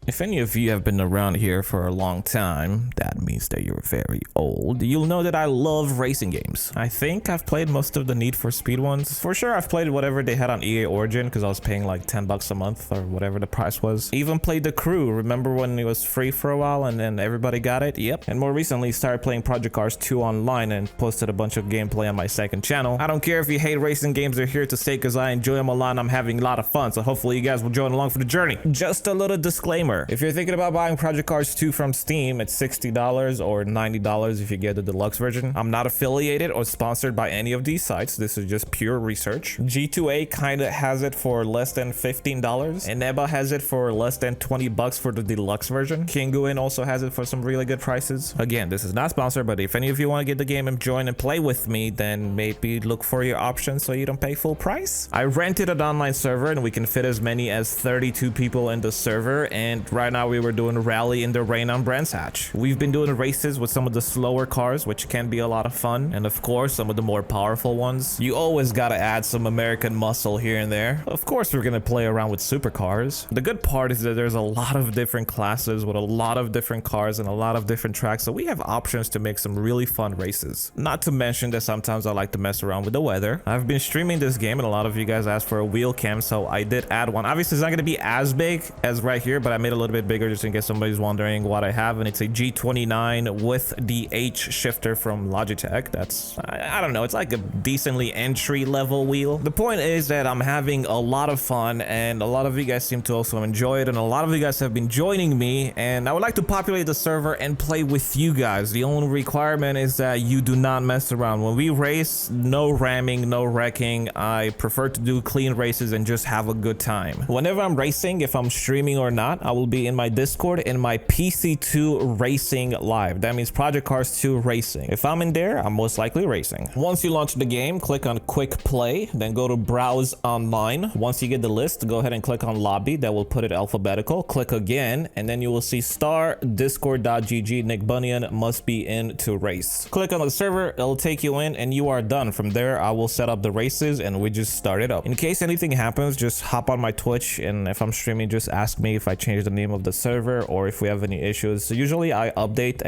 If any of you have been around here for a long time, that means that you're very old. You'll know that I love racing games. I think I've played most of the Need for Speed ones. For sure, I've played whatever they had on EA Origin because I was paying like 10 bucks a month or whatever the price was. Even played The Crew. Remember when it was free for a while and then everybody got it? Yep. And more recently, started playing Project Cars 2 online and posted a bunch of gameplay on my second channel. I don't care if you hate racing games, they're here to stay because I enjoy them a lot and I'm having a lot of fun. So hopefully you guys will join along for the journey. Just a little disclaimer. If you're thinking about buying Project Cars 2 from Steam, it's $60 or $90 if you get the deluxe version. I'm not affiliated or sponsored by any of these sites. This is just pure research. G2A kind of has it for less than $15 and Neba has it for less than 20 bucks for the deluxe version. Kinguin also has it for some really good prices. Again, this is not sponsored, but if any of you want to get the game and join and play with me, then maybe look for your options so you don't pay full price. I rented an online server and we can fit as many as 32 people in the server, and right now we were doing a rally in the rain on Brands Hatch. We've been doing races with some of the slower cars, which can be a lot of fun, and of course some of the more powerful ones. You always gotta add some American muscle here and there. Of course we're gonna play around with supercars. The good part is that there's a lot of different classes with a lot of different cars and a lot of different tracks, so we have options to make some really fun races. Not to mention that sometimes I like to mess around with the weather. I've been streaming this game and a lot of you guys asked for a wheel cam, so I did add one. Obviously it's not gonna be as big as right here, but I made it a little bit bigger just in case somebody's wondering what I have, and it's a G29 with the H shifter from Logitech. That's, I don't know, it's like a decently entry level wheel. The point is that I'm having a lot of fun and a lot of you guys seem to also enjoy it, and a lot of you guys have been joining me, and I would like to populate the server and play with you guys. The only requirement is that you do not mess around. When we race, no ramming, no wrecking. I prefer to do clean races and just have a good time. Whenever I'm racing, if I'm streaming or not, I will be in my Discord in my PC2 Racing Live. That means Project Cars 2 Racing. If I'm in there, I'm most likely racing. Once you launch the game, click on Quick Play, then go to Browse Online. Once you get the list, go ahead and click on Lobby. That will put it alphabetical. Click again, and then you will see star discord.gg Nick Bunyun must be in to race. Click on the server, it'll take you in, and you are done. From there, I will set up the races, and we just start it up. In case anything happens, just hop on my Twitch, and if I'm streaming, just ask me if I change the name of the server or if we have any issues. So usually I update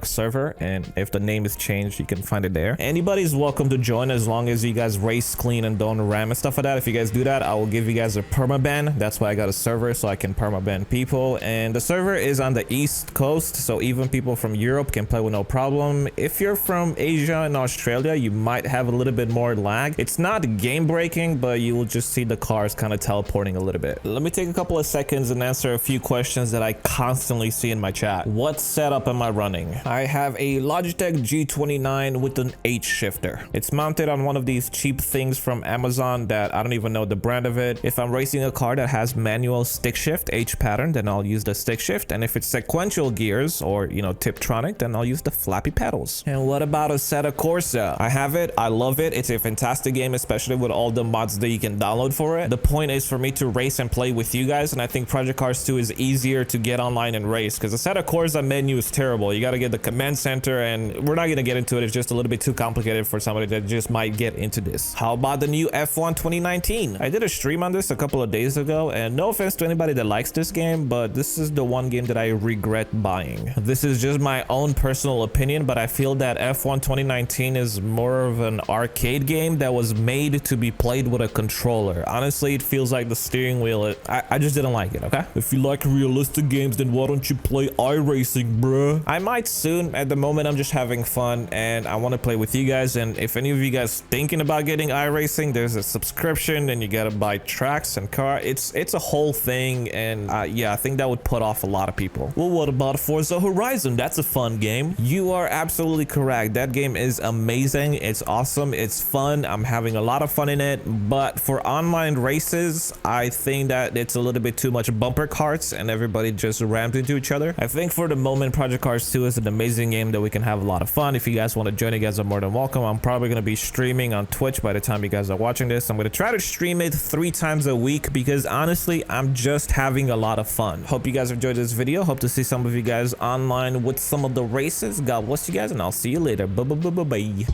!server, and if the name is changed, you can find it there. Anybody's welcome to join as long as you guys race clean and don't ram and stuff like that. If you guys do that, I will give you guys a permaban. That's why I got a server, so I can permaban people. And the server is on the East Coast, so even people from Europe can play with no problem. If you're from Asia and Australia, you might have a little bit more lag. It's not game breaking, but you will just see the cars kind of teleporting a little bit. Let me take a couple of seconds and answer a few questions that I constantly see in my chat. What setup am I running? I have a Logitech G29 with an H shifter. It's mounted on one of these cheap things from Amazon that I don't even know the brand of it. If I'm racing a car that has manual stick shift H pattern, then I'll use the stick shift, and if it's sequential gears or, you know, Tiptronic, then I'll use the flappy pedals. And what about Assetto Corsa? I have it, I love it. It's a fantastic game, especially with all the mods that you can download for it. The point is for me to race and play with you guys, and I think Project Cars 2 is easier to get online and race because Assetto Corsa menu is terrible. You got to get the command center, and we're not going to get into it. It's just a little bit too complicated for somebody that just might get into this. How about the new F1 2019? I did a stream on this a couple of days ago, and no offense to anybody that likes this game, but this is the one game that I regret buying. This is just my own personal opinion, but I feel that F1 2019 is more of an arcade game that was made to be played with a controller. Honestly, it feels like the steering wheel, I just didn't like it, okay? If you like realistic games, then why don't you play iRacing, bruh? I might soon. At the moment, I'm just having fun, and I want to play with you guys, and if any of you guys thinking about getting iRacing, there's a subscription, and you gotta buy tracks and car. It's a whole thing, and yeah, I think that would put off a lot of people. Well, what about Forza Horizon? That's a fun game. You are absolutely correct. That game is amazing. It's awesome. It's fun. I'm having a lot of fun in it, but for online races, I think that it's a little bit too much bumper carts and everybody just rammed into each other. I think for the moment, Project Cars 2 is an amazing game that we can have a lot of fun. If you guys want to join, you guys are more than welcome. I'm probably going to be streaming on Twitch by the time you guys are watching this. I'm going to try to stream it 3 times a week because honestly, I'm just having a lot of fun. Hope you guys enjoyed this video. Hope to see some of you guys online with some of the races. God bless you guys, and I'll see you later. Bye.